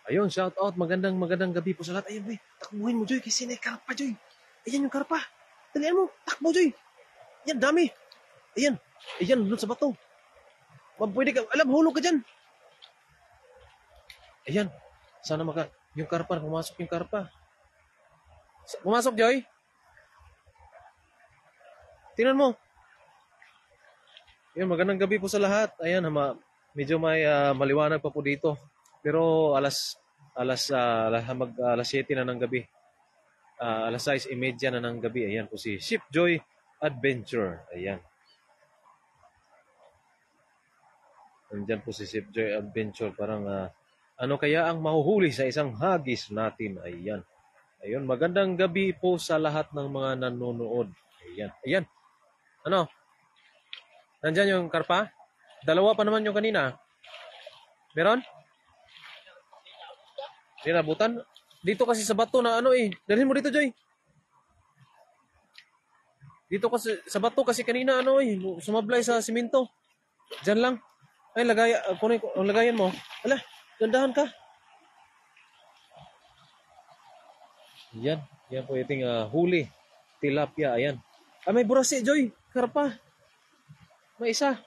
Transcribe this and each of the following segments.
Ayun, shout out. Magandang gabi po sa lahat. Ayun, boy. Takbuhin mo, Joy. Kasi may karpa, Joy. Ayan yung karpa. Dalian mo. Takbo, Joy. Ayan, dami. Ayan. Ayan, doon sa bato. Pwede ka. Alam, hulog ka dyan. Ayan. Sana yung karpa. Pumasok yung karpa. Pumasok, Joy. Tingnan mo. Ayan, magandang gabi po sa lahat. Ayan, medyo may maliwanag pa po dito. Pero alas 7 na ng gabi. Alas 6:30 na ng gabi. Ayan po si Ship Joy Adventure. Ayan. Nandyan po si Ship Joy Adventure. Parang ano kaya ang mahuhuli sa isang hagis natin? Ayan. Ayun, magandang gabi po sa lahat ng mga nanonood. Ayan. Ayan. Ano? Nandyan yung karpa? Dalawa pa naman yung kanina. Meron? Sinabutan? Dito kasi sa bato na ano eh. Dalhin mo dito, Joy. Dito kasi sa bato kasi kanina ano eh. Sumablay sa simento. Diyan lang. Ay, kunin ko. Ang lagayan mo. Ala, gandahan ka. Yan. Yan po iting huli. Tilapia. Ayan. May burasi, Joy. Karpa. May isa.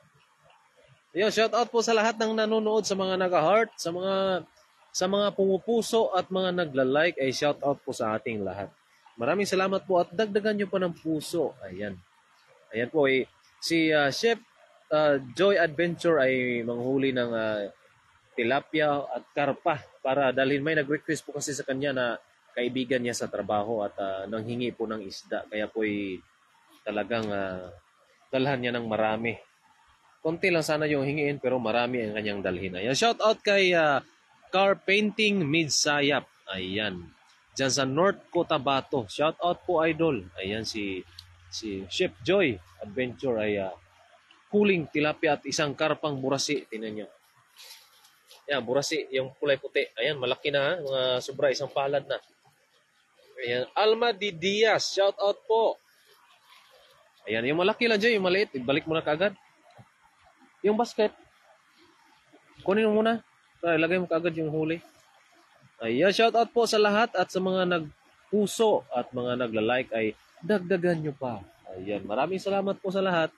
Ayan, shout out po sa lahat ng nanonood, sa mga naka-heart, sa mga pumupuso at mga nagla-like, ay shout out po sa ating lahat. Maraming salamat po at dagdagan nyo pa ng puso. Ayan. Ayan po si Chef Joy Adventure ay manghuli ng tilapia at karpa para dalhin. May nag-request po kasi sa kanya na kaibigan niya sa trabaho at nanghingi po ng isda. Kaya po talagang dalhan niya ng marami. Konti lang sana yung hingiin pero marami ang kanyang dalhin. Ayan, shout out kay Car Painting Midsayap. Ayan. Diyan sa North Cotabato. Shout out po, idol. Ayan si Chef Joy Adventure ay huling tilapia at isang karpang burasi. Tingnan niyo. Ayan, burasi, yung kulay puti. Ayan, malaki na, mga sobra, isang palad na. Ayan, Alma Di Diaz. Shout out po. Ayan, yung malaki lang dyan, yung maliit. Ibalik mo na kaagad. Yung basket, kunin mo muna. Ilagay mo kaagad yung huli. Ayan, shout out po sa lahat at sa mga nagpuso at mga nagla-like ay dagdagan nyo pa. Ayan, maraming salamat po sa lahat.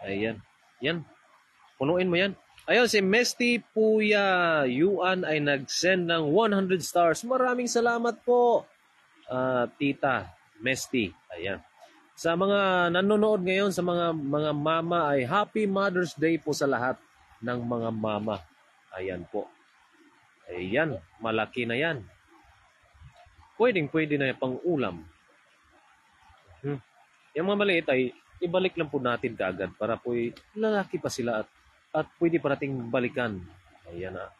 Ayan, yan. Punuin mo yan. Ayun, si Mesty Puya Yuan ay nag-send ng 100 stars. Maraming salamat po, Tita Mesty. Ayan. Sa mga nanonood ngayon, sa mga mama ay Happy Mother's Day po sa lahat ng mga mama. Ayan po. Ayan, malaki na yan. Pwede na yung pang-ulam. Yung mga maliit ay ibalik lang po natin kaagad para po lalaki pa sila at pwede pa nating balikan. Ayan na.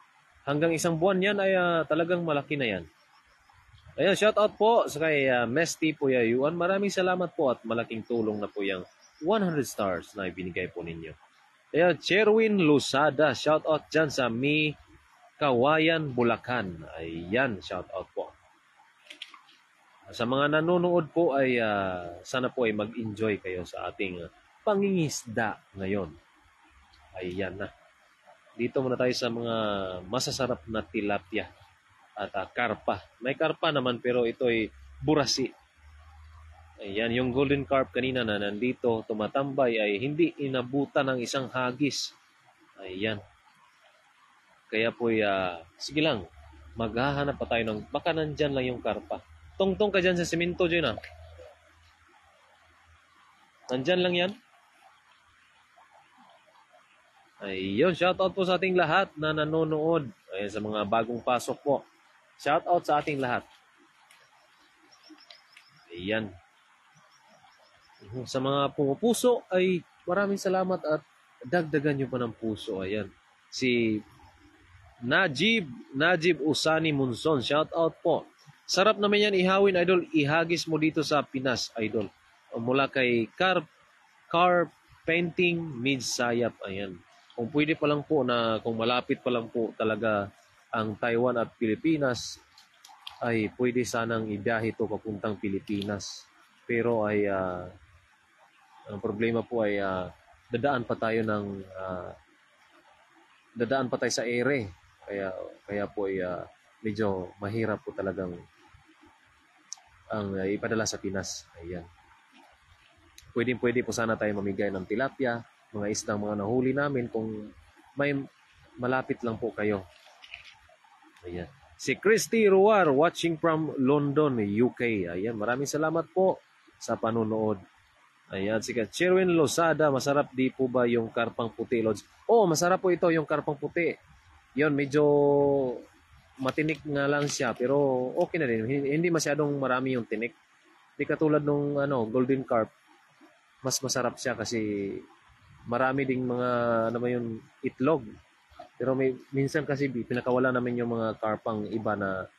Hanggang isang buwan yan ay talagang malaki na yan. Ayan, shout out po sa kay Mesty Puya Yuan. Maraming salamat po at malaking tulong na po yung 100 stars na ibinigay po ninyo. Ayan, Cherwin Lusada. Shout out dyan sa Kawayan, Bulacan. Ayan, shout out po. Sa mga nanonood po ay sana po ay mag-enjoy kayo sa ating pangingisda ngayon. Ayan na. Dito muna tayo sa mga masasarap na tilapia at karpa. May karpa naman pero ito ay burasi. Ayan, yung golden carp kanina na nandito tumatambay ay hindi inabutan ng isang hagis. Ayan. Kaya po sige lang, maghahanap pa tayo ng baka nandyan lang yung karpa. Tungtong ka dyan sa simento dyan ah. Nandyan lang yan. Ayun, shout out po sa ating lahat na nanonood. Ayan, sa mga bagong pasok po. Shout out sa ating lahat. Ayan. Sa mga pumupuso ay maraming salamat at dagdagan nyo pa ng puso. Ayan. Si Najib Usani Munson. Shout out po. Sarap naman yan ihawin, idol. Ihagis mo dito sa Pinas, idol. Mula kay Car Painting Midsayap. Ayan. Kung pwede pa lang po na, kung malapit pa lang po talaga ang Taiwan at Pilipinas, ay pwede sanang ibiyahe ito papuntang Pilipinas. Pero ay ang problema po ay dadaan pa tayo sa ere. Kaya po ay medyo mahirap po talagang ang ipadala sa Pinas. Ayan. Pwede po sana tayo mamigay ng tilapia, mga isdang mga nahuli namin kung may malapit lang po kayo. Ayan. Si Christy Ruar watching from London, UK. Ayan, maraming salamat po sa panonood. Ayan, si Cherwin Losada, masarap di po ba yung karpang puti, Lods? Oo, masarap po ito yung karpang puti. Yun, medyo matinik nga lang siya, pero okay na din. Hindi masyadong marami yung tinik. Di katulad nung golden carp, mas masarap siya kasi marami ding mga yung itlog. Pero minsan kasi pinakawala namin yung mga karpang iba na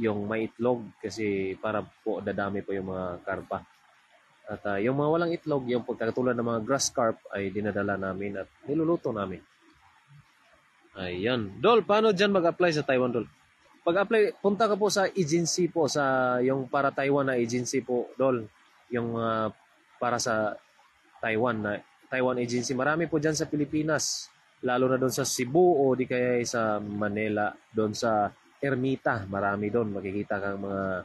yung may itlog kasi para po dadami po yung mga karpa. At yung mga walang itlog, yung pagkatulad ng mga grass carp ay dinadala namin at niluluto namin. Ayan. Dol, paano dyan mag-apply sa Taiwan, Dol? Pag-apply, punta ka po sa agency po, sa yung para Taiwan na agency po, Dol. Yung para sa Taiwan agency. Marami po dyan sa Pilipinas. Lalo na doon sa Cebu o di kaya sa Manila, doon sa Ermita. Marami doon. Makikita kang mga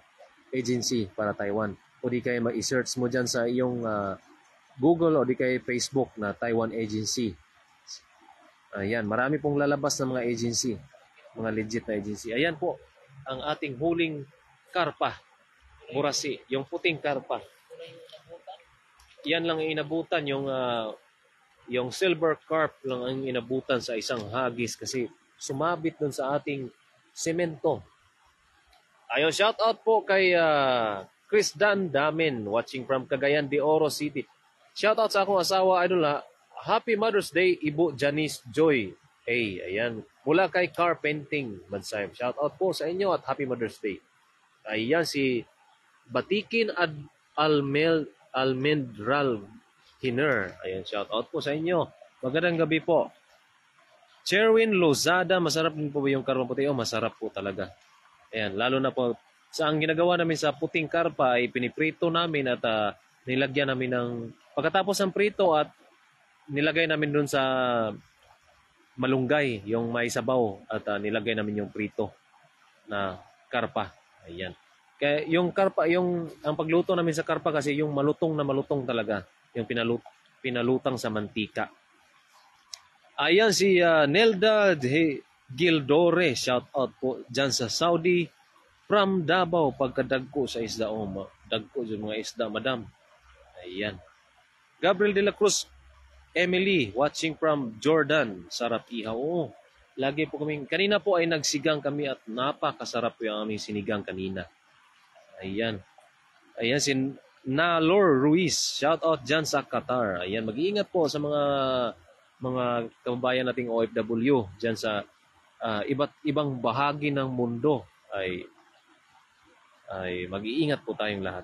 agency para Taiwan. O di kaya ma-search mo dyan sa iyong Google o di kaya Facebook na Taiwan agency. Ayan, marami pong lalabas ng mga agency. Mga legit na agency. Ayan po, ang ating huling karpa. Burasi, yung puting karpa. Yan lang ang inabutan, yung silver carp lang ang inabutan sa isang hagis kasi sumabit dun sa ating semento. Ayun, shout out po kay Chris Dan Damen watching from Cagayan de Oro City. Shout out sa akong asawa, idol ha. Happy Mother's Day, Ibu Janice Joy. Hey, ayan. Mula kay Carpenting Mansayam. Shout out po sa inyo at Happy Mother's Day. Ayan si Batikin Almendral Hiner. Ayan, shout out po sa inyo. Magandang gabi po. Cherwin Lozada, masarap din po ba yung karpang puti? Oh, masarap po talaga. Ayan, lalo na po sa ang ginagawa namin sa puting karpa ay piniprito namin at nilagyan namin ng pagkatapos ng prito at nilagay namin dun sa malunggay, yung may sabaw at nilagay namin yung prito na karpa. Ayan. Kaya yung karpa, ang pagluto namin sa karpa kasi yung malutong na malutong talaga, yung pinalutang sa mantika. Ayan si Nelda Gildore, shout out po dyan sa Saudi from Davao, pagkadagko sa isda. Oh, dagko yung mga isda, madam. Ayan. Gabriel de la Cruz Emily, watching from Jordan. Sarap ihaw. Oo, lagi po kami. Kanina po ay nagsigang kami at napakasarap po yung aming sinigang kanina. Ayan. Ayan si Nalor Ruiz. Shout out dyan sa Qatar. Ayan, mag-iingat po sa mga kababayan nating OFW dyan sa iba't ibang bahagi ng mundo. Ay mag-iingat po tayong lahat.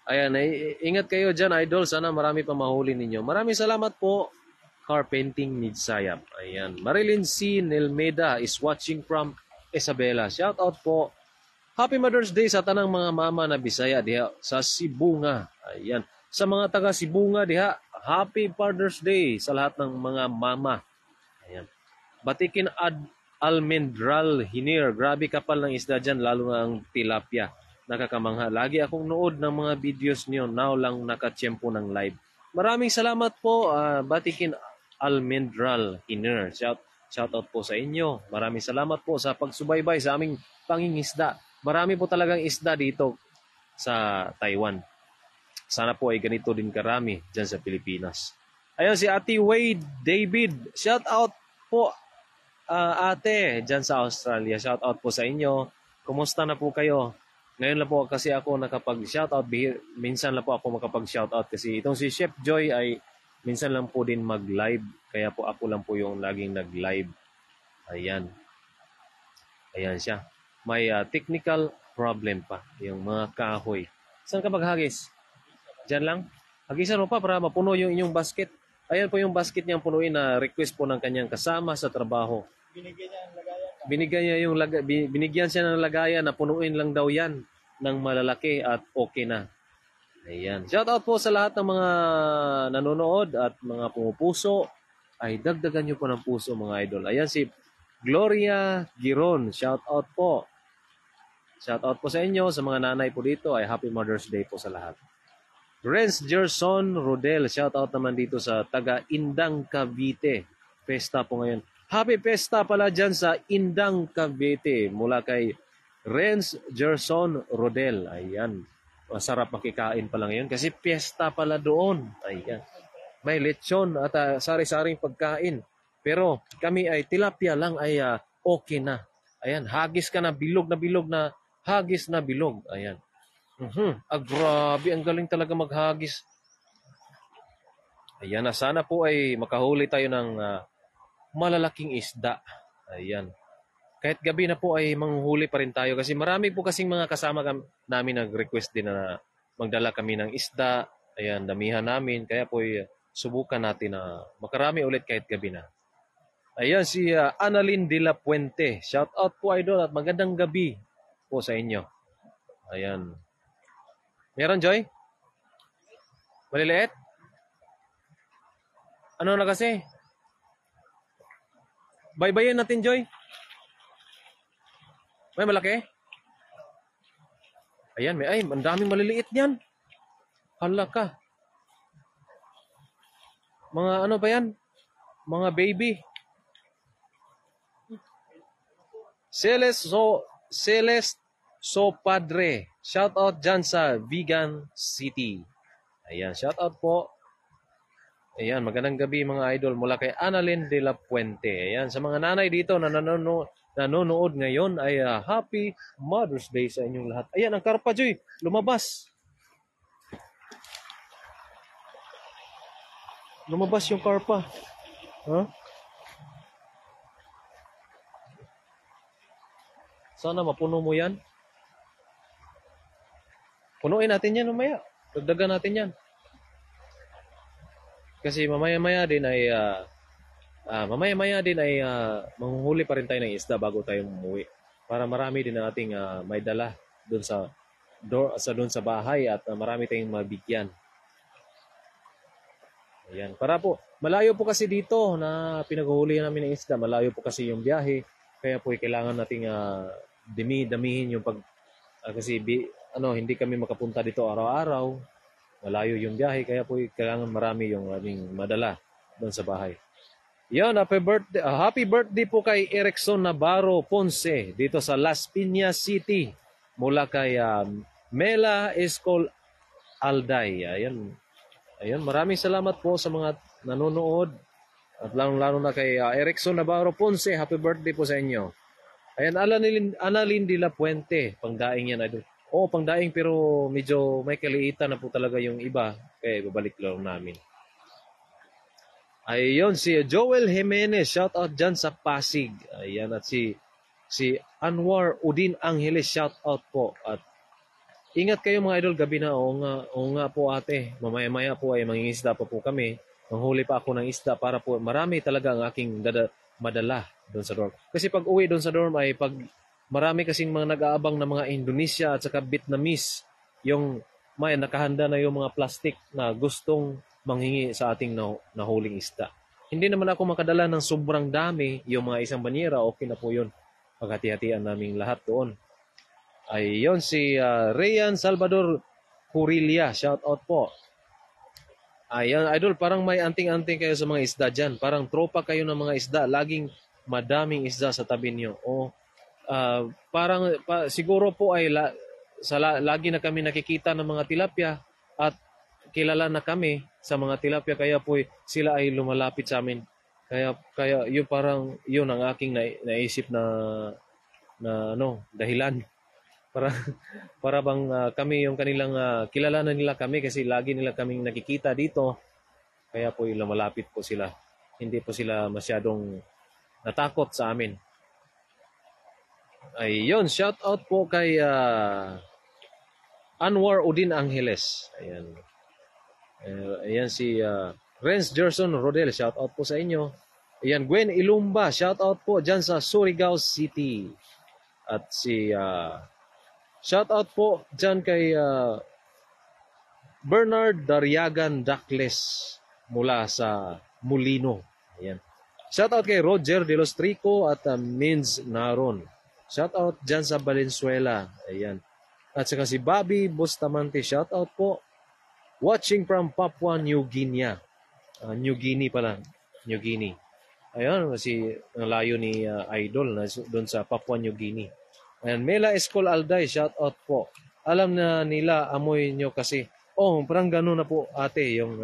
Ayan, ingat kayo dyan, idol. Sana marami pa mahuli ninyo. Maraming salamat po, Carpenting Midsayap. Ayan, Marilyn C. Nelmeda is watching from Isabela. Shout out po. Happy Mother's Day sa tanang mga mama na Bisaya diha sa Sibunga. Ayan, sa mga taga Sibunga diha, Happy Father's Day sa lahat ng mga mama. Ayan, Batikin Almendral Hinir. Grabe kapal ng isda dyan, lalo na ang tilapia. Nakakamangha. Lagi akong nood ng mga videos niyo. Now lang nakatsyempo ng live. Maraming salamat po, Batikin Almendral Hiner. Shout out po sa inyo. Maraming salamat po sa pagsubaybay sa aming pangingisda. Marami po talagang isda dito sa Taiwan. Sana po ay ganito din karami dyan sa Pilipinas. Ayun si Ate Wade David. Shout out po ate dyan sa Australia. Shout out po sa inyo. Kumusta na po kayo? Ngayon lang po kasi ako nakapag-shoutout. Minsan lang po ako makapag-shoutout kasi itong si Chef Joy ay minsan lang po din mag-live. Kaya po ako lang po yung laging nag-live. Ayan. Ayan siya. May technical problem pa. Yung mga kahoy. Saan ka maghagis? Diyan lang? Hagisan mo pa para mapuno yung inyong basket. Ayan po yung basket niyang punuin na request po ng kanyang kasama sa trabaho. Binigyan siya ng lagayan na punuin lang daw yan ng malalaki at okay na. Ayan. Shout out po sa lahat ng mga nanonood at mga pumupuso. Ay dagdagan nyo po ng puso mga idol. Ayan si Gloria Giron, shout out po. Shout out po sa inyo, sa mga nanay po dito ay Happy Mother's Day po sa lahat. Renz Gerson Rodel, shout out naman dito sa taga Indang Cavite. Pesta po ngayon. Happy Pesta pala dyan sa Indang Cavite mula kay Renz Gerson Rodel. Ayan. Masarap makikain pala ngayon kasi piyesta pala doon. Ayan. May lechon at sari-saring pagkain. Pero kami ay tilapia lang ay okay na. Ayan, hagis ka na bilog na hagis na bilog. Ayan. Grabe, ang galing talaga maghagis. Ayan na, sana po ay makahuli tayo ng malalaking isda. Ayan. Kahit gabi na po ay manghuli pa rin tayo kasi marami po kasing mga kasama namin nag-request din na magdala kami ng isda. Ayan, damihan namin. Kaya po subukan natin na makarami ulit kahit gabi na. Ayan si Annalyn de la Puente. Shout out po idol at magandang gabi po sa inyo. Ayan. Meron Joy? Maliliit? Ano na kasi? Baybayin natin Joy. May malaki? Ayan, ang daming maliliit niyan. Hala ka. Mga ano ba yan? Mga baby. Celeste So Padre. Shout out dyan sa Vegan City. Ayan, shout out po. Ayan, magandang gabi mga idol mula kay Annalyn de la Puente. Ayan, sa mga nanay dito na nanonood ngayon ay Happy Mother's Day sa inyong lahat. Ayan, ang karpa Joy, lumabas. Lumabas yung karpa. Huh? Sana mapuno mo yan. Punuin natin yan mamaya. Dagdagan natin yan. Kasi mamaya-maya din ay manghuhuli pa rin tayo ng isda bago tayo umuwi. Para marami din nating may dala doon sa bahay at marami tayong mabigyan. Ayan, para po malayo po kasi dito na pinaghuhulihan namin ng isda, malayo po kasi yung biyahe. Kaya po kailangan nating damihin yung kasi hindi kami makapunta dito araw-araw. Malayo yung biyahe, kaya po kailangan marami yung aming madala doon sa bahay. Yan, happy birthday po kay Erickson Navarro Ponce dito sa Las Piñas City mula kay Mela Escol Alday. Ayan, maraming salamat po sa mga nanonood at lalo na kay Erickson Navarro Ponce. Happy birthday po sa inyo. Ayan, Annalyn de la Puente, pangdaing yan idol. Pangdaing pero medyo may kaliitan na po talaga yung iba. Kaya babalik lang namin. Ayun, si Joel Jimenez. Shout out dyan sa Pasig. Ayan, at si Anwar Udin Angeles. Shout out po. At ingat kayo mga idol, gabi na. Oo nga po ate. Mamaya-maya po ay mangingisda pa po kami. Manghuli pa ako ng isda para po marami talaga ang aking madala doon sa dorm. Kasi pag uwi doon sa dorm ay marami kasing mga nag-aabang na mga Indonesia at saka Vietnamese yung may nakahanda na yung mga plastic na gustong manghingi sa ating nahuling isda. Hindi naman ako makadala ng sobrang dami, yung mga isang banyera, okay na po yun. Paghati-hatian naming lahat doon. Ayun si Rayan Salvador Curilia, shout out po. Ayun, idol, parang may anting-anting kayo sa mga isda dyan. Parang tropa kayo ng mga isda, laging madaming isda sa tabi niyo. Siguro po ay lagi na kami nakikita ng mga tilapia at kilala na kami sa mga tilapia kaya po sila ay lumalapit sa amin. Kaya yun parang yun ang aking naisip na dahilan para bang kami yung kanilang kilala na nila kami kasi lagi nila kaming nakikita dito. Kaya po lumalapit po sila. Hindi po sila masyadong natakot sa amin. Ayun, shout out po kay Anwar Udin Angeles. Ayan si Renz Gerson Rodel, shout out po sa inyo. Ayan, Gwen Ilumba, shout out po dyan sa Surigao City. At shout out po dyan kay Bernard Daryagan Dakles mula sa Molino. Ayan. Shoutout kay Roger De Los Trico at Mins Naron. Shoutout dyan sa Valenzuela. Ayan. At saka si Bobby Bustamante. Shoutout po. Watching from Papua New Guinea. New Guinea pala. New Guinea. Ayun, kasi ang layo ni Idol na doon sa Papua New Guinea. Ayan, Mela Escol Alday, shout out po. Alam na nila, amoy nyo kasi. Oh, parang gano'n na po ate, yung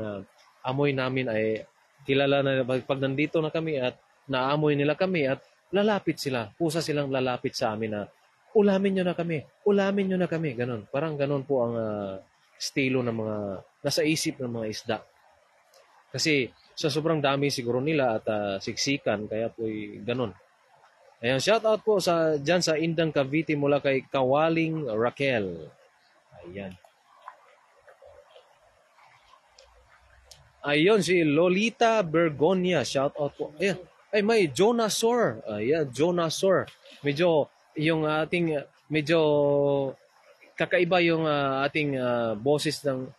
amoy namin ay kilala na pag nandito na kami at naamoy nila kami at lalapit sila. Pusa silang lalapit sa amin na ulamin nyo na kami, gano'n. Parang gano'n po ang estilo ng mga, nasa isip ng mga isda. Kasi sa sobrang dami siguro nila at siksikan, kaya po'y ganun. Ayan, shout out po sa dyan sa Indang Cavite mula kay Kawaling Raquel. Ayan. Ayun, si Lolita Bergonia, shout out po. Ayan, ay may Jonasaur. Ayan, Jonasaur. Medyo, yung ating, medyo kakaiba yung ating boses ng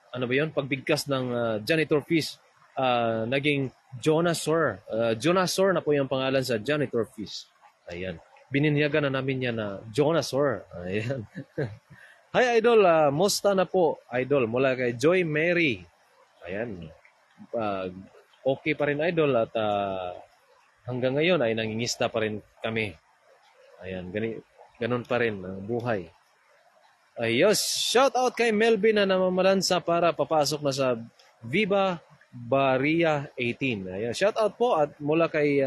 ano ba yun? Pagbigkas ng janitor fish. Naging Jonasaur. Jonasaur na po yung pangalan sa janitor fish. Ayan. Bininyagan na namin yan na Jonasaur. Ayan. Hi Idol, musta na po Idol mula kay Joy Mary. Ayan. Okay pa rin Idol at hanggang ngayon ay nangingista pa rin kami. Ayan, ganun pa rin ang buhay. Ayos, shout out kay Melvin na namamalansa para papasok na sa Viva Baria 18. Ayan, shout out po at mula kay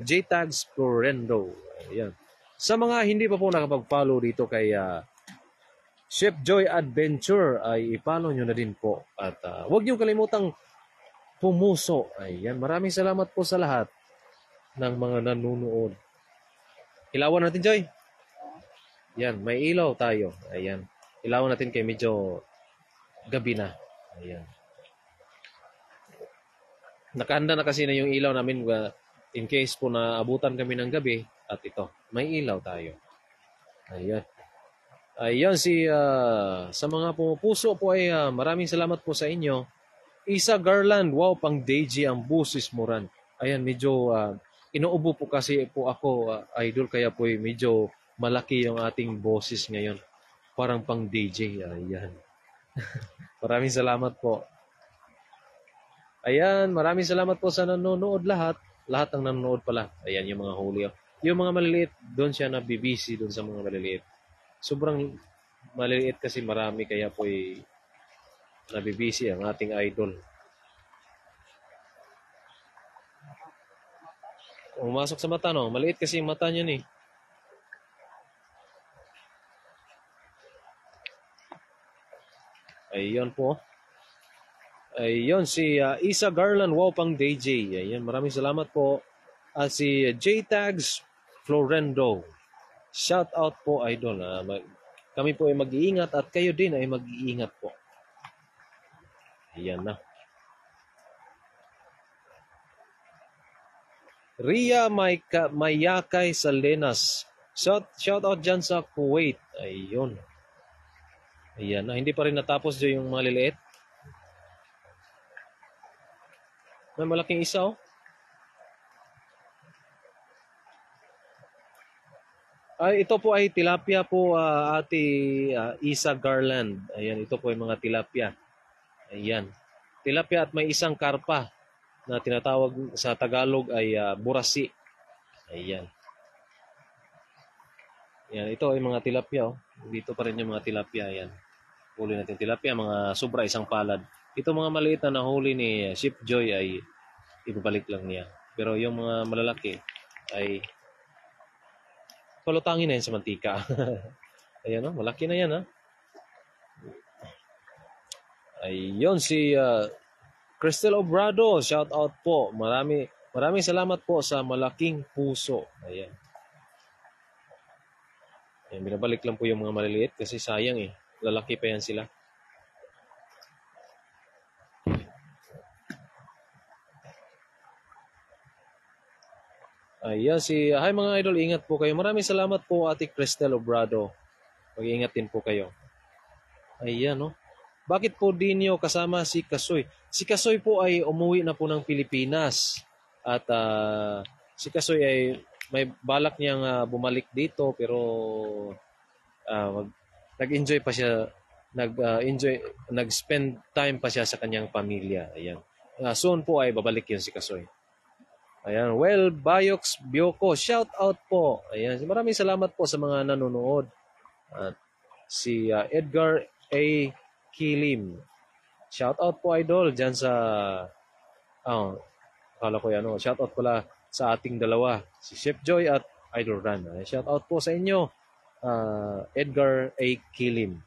JTags Florendo. Ayan. Sa mga hindi pa po nakapag-follow dito kay Chef Joy Adventure ay i-follow nyo na din po at huwag niyo kalimutang pumuso. Ayan, maraming salamat po sa lahat ng mga nanonood. Ilawan natin, Joy. Yan, may ilaw tayo. Ayan. Ilawan natin kay medyo gabi na. Ayan. Nakahanda na kasi na yung ilaw namin in case po na abutan kami ng gabi. At ito, may ilaw tayo. Ayan. Ayan, sa mga pumupuso po ay maraming salamat po sa inyo. Isa Garland, wow, pang Deji ang busis mo ran. Ayan, medyo inuubo po kasi po ako, Idol, kaya po medyo malaki yung ating boses ngayon. Parang pang DJ. Ayan. Maraming salamat po. Ayan, maraming salamat po sa nanonood lahat. Lahat ng nanonood pala. Ayan, yung mga huli. Yung mga maliliit, doon siya nabibisi doon sa mga maliliit. Sobrang maliliit kasi marami, kaya po nabibisi ang ating idol. Umasok sa mata, no? Maliit kasi yung mata niya ni. Ayun po. Ayun, si Isa Garland, wow, pang DJ. Ayun, maraming salamat po. At si JTags Florendo. Shout out po, Idol. Kami po ay mag-iingat at kayo din ay mag-iingat po. Ayan na. Ria Mayakay Salenas. Shout out dyan sa Kuwait. Ayun. Ayan na. Hindi pa rin natapos dyan yung maliliit. May malaking isa, oh. Ito po ay tilapia po, Ate Isa Garland. Ayan, ito po ay mga tilapia. Ayan. Tilapia at may isang karpa na tinatawag sa Tagalog ay burasi. Ayan. Ayan, ito ay mga tilapia, oh. Dito pa rin yung mga tilapia. Ayan. Huli natin tilapia, mga sobra isang palad. Ito mga maliit na nahuli ni Chef Joy ay ibabalik lang niya. Pero yung mga malalaki ay palutangin na yan sa mantika. Ayan, oh, malaki na yan, ha. Ayun, si Cristel Obrado, shout out po. Maraming salamat po sa malaking puso. Ayan. Ayan, binabalik lang po yung mga maliliit kasi sayang eh. Lalaki pa yan sila. Ayan, hi mga idol, ingat po kayo. Maraming salamat po, Ate Cristel Obrado. Mag-iingat din po kayo. Ayan, no. bakit po di niyo kasama si Kasoy? Si Kasoy po ay umuwi na po ng Pilipinas. At si Kasoy ay may balak niyang bumalik dito pero nag-enjoy pa siya, nag-spend time pa siya sa kanyang pamilya. Ayan. Soon po ay babalik yun si Kasoy. Ayan. Well, Bayox Bioko, shout out po. Ayan. Maraming salamat po sa mga nanonood. At si Edgar A. Kilim. Shout out po idol dyan sa akala ko yan. Shout out pala sa ating dalawa. Si Chef Joy at Idol Ran. Shout out po sa inyo. Edgar A. Kilim.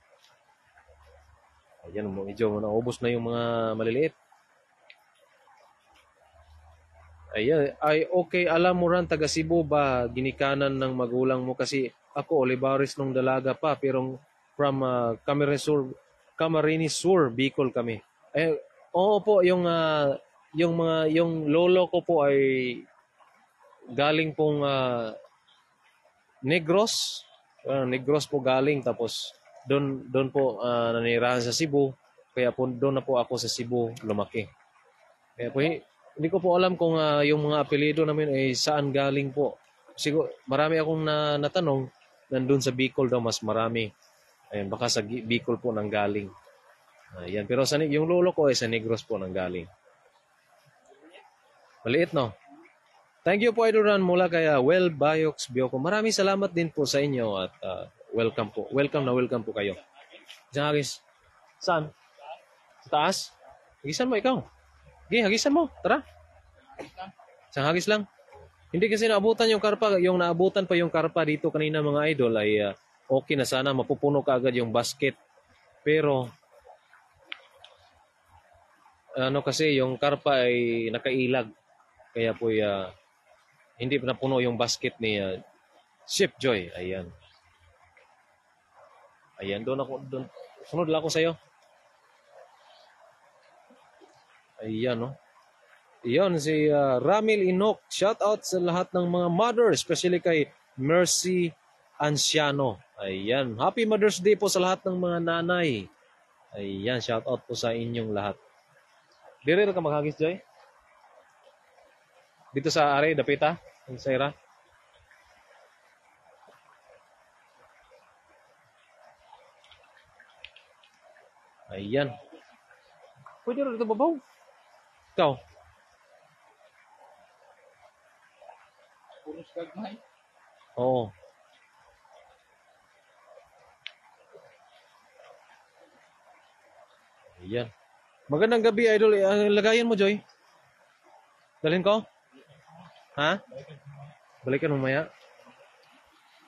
Ayan, medyo naubos na yung mga maliliit. Ayan, ay okay, alam mo ran, taga Cebu ba, ginikanan ng magulang mo? Kasi ako, Olivares nung dalaga pa, pero from Camarines Sur, Bicol kami. Oo po, yung lolo ko po ay galing pong Negros. Negros po galing, tapos doon po nanirahan sa Cebu. Kaya po doon na po ako sa Cebu lumaki. Kaya po hindi ko po alam kung yung mga apelyido namin ay saan galing po. Siguro marami akong natanong, nandun sa Bicol daw mas marami. Ayun, baka sa Bicol po nang galing. Ayan, pero yung lolo ko ay sa Negros po nang galing. Maliit, no? Thank you po, Idoran, mula kay Well Bayox Bioko. Maraming salamat din po sa inyo at welcome po. Welcome po kayo. Diyan, Hagis. Saan? Sa taas? Hagisan mo ikaw. Okay, hagisan mo. Tara. Sa hagis lang. Hindi kasi naabutan yung karpa. Yung naabutan pa yung karpa dito kanina mga idol ay okay na sana. Mapupuno ka agad yung basket. Pero kasi yung karpa ay nakailag. Kaya po hindi na puno yung basket ni Chef Joy. Ayan. Ayan, doon. Sunod lang ako sa'yo. Ayan, no? Iyon, si Ramil Inok. Shout out sa lahat ng mga mother, especially kay Mercy Anciano. Ayan. Happy Mother's Day po sa lahat ng mga nanay. Ayan, shout out po sa inyong lahat. Dire ka maghagis, Joy? Dito sa are, dapita, ang Saira. Ayan. Pwede rin ito babaw. Ikaw? Puros gagmay. Oo. Ayan. Magandang gabi, idol. Lagayan mo, Joy. Dalhin ko? Ha? Balikan mamaya.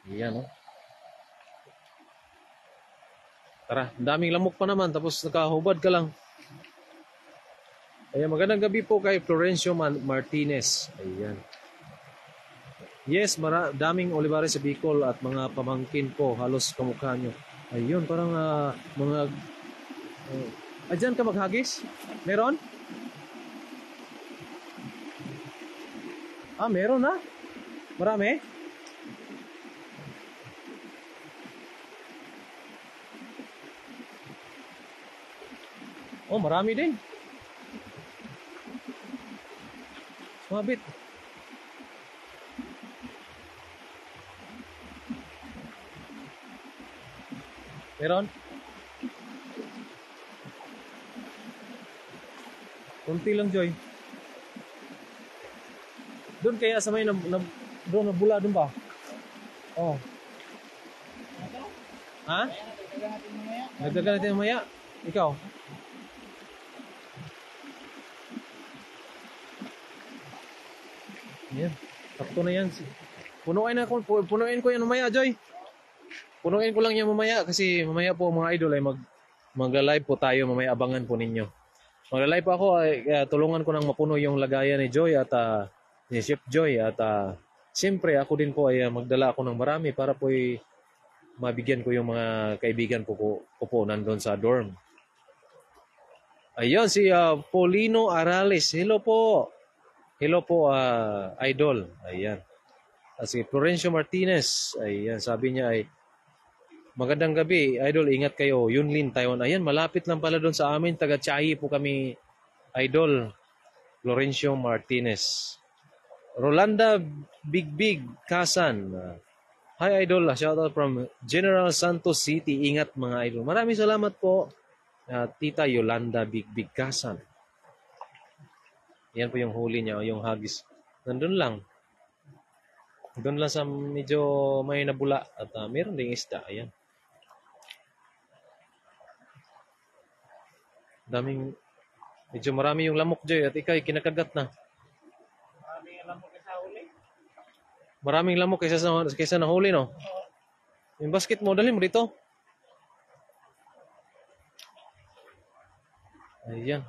Ayan, oh. Tara, daming lamok pa naman. Tapos nakahubad ka lang. Ayan, magandang gabi po kay Florencio Martinez. Ayan. Yes, daming Olivares sa Bicol at mga pamangkin ko. Halos kamukha nyo. Ayun, parang mga... dyan ka maghagis? Meron? Meron na? Marami? Marami din. Mabit. Meron? Kunti lang, Joy. Doon kaya sa may doon nabula doon ba? Oh. Ha? Nagdagan natin mamaya. Ikaw? Yan. Sakto na yan. Punuin ko yan mamaya, Joy. Punuin ko lang yan mamaya kasi mamaya po mga idol ay mag-live po tayo mamaya, abangan po ninyo. Mag-live po ako ay tulungan ko nang mapuno yung lagayan ni Joy at ni Chef Joy at siyempre ako din po ay magdala ako ng marami para po mabigyan ko yung mga kaibigan ko po nandun sa dorm. Ayun si Paulino Arales. Hello po. Hello po, idol. Ayan. Si Florencio Martinez. Ayan, sabi niya ay Magandang gabi, idol. Ingat kayo. Yunlin, Taiwan. Ayan, malapit lang pala doon sa amin. Taga Chiayi po kami, idol. Florencio Martinez. Rolanda Big Kasan. Hi, idol. Shout out from General Santos City. Ingat, mga idol. Maraming salamat po, Tita Yolanda Big Kasan. Yan po yung huli niya, yung hagis. Nandun lang. Doon lang sa medyo may nabula. At meron ding isda. Ayan. Medyo marami yung lamok, Joy, at ikay kinakagat na. Maraming lamok sa huli. Maraming lamok kaysa nahuli, no? Yung basket mo, dali mo dito. Ayan.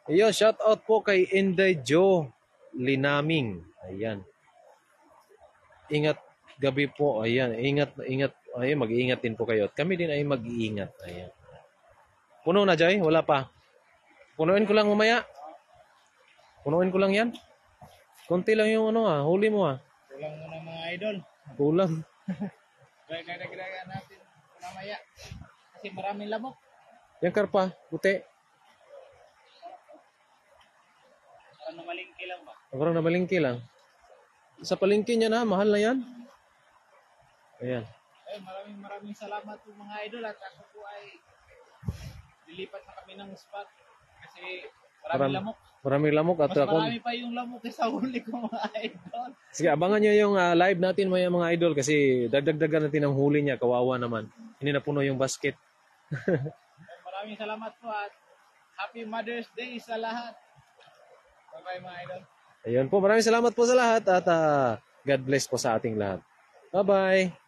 Ayan, shout out po kay Inday Joe Linaming. Ayan. Ingat gabi po. Ayan, ingat. Ayan, mag-iingat din po kayo. At kami din ay mag-iingat. Ayan. Puno na, Joy? Wala pa. Punuin ko lang mamaya. Punuin ko lang yan. Konti lang yung huli mo. Kulang muna mga idol. Kulang. Gaya natin mamaya. Kasi maraming lamok. Yan karpa, puti. Ano malingki lang ba? Parang namalingki lang. Sa palengke niya na, mahal na yan. Ayan. Eh, maraming salamat po mga idol at ako po ay lilipat na kami ng spot kasi maraming lamok. Maraming lamok at Mas marami pa yung lamok sa huli ko mga idol. Sige, abangan nyo yung live natin mga idol kasi dagdagan natin ang huli niya. Kawawa naman. Hindi na puno yung basket. Maraming salamat po at Happy Mother's Day sa lahat. Bye-bye mga idol. Ayun po, maraming salamat po sa lahat at God bless po sa ating lahat. Bye-bye!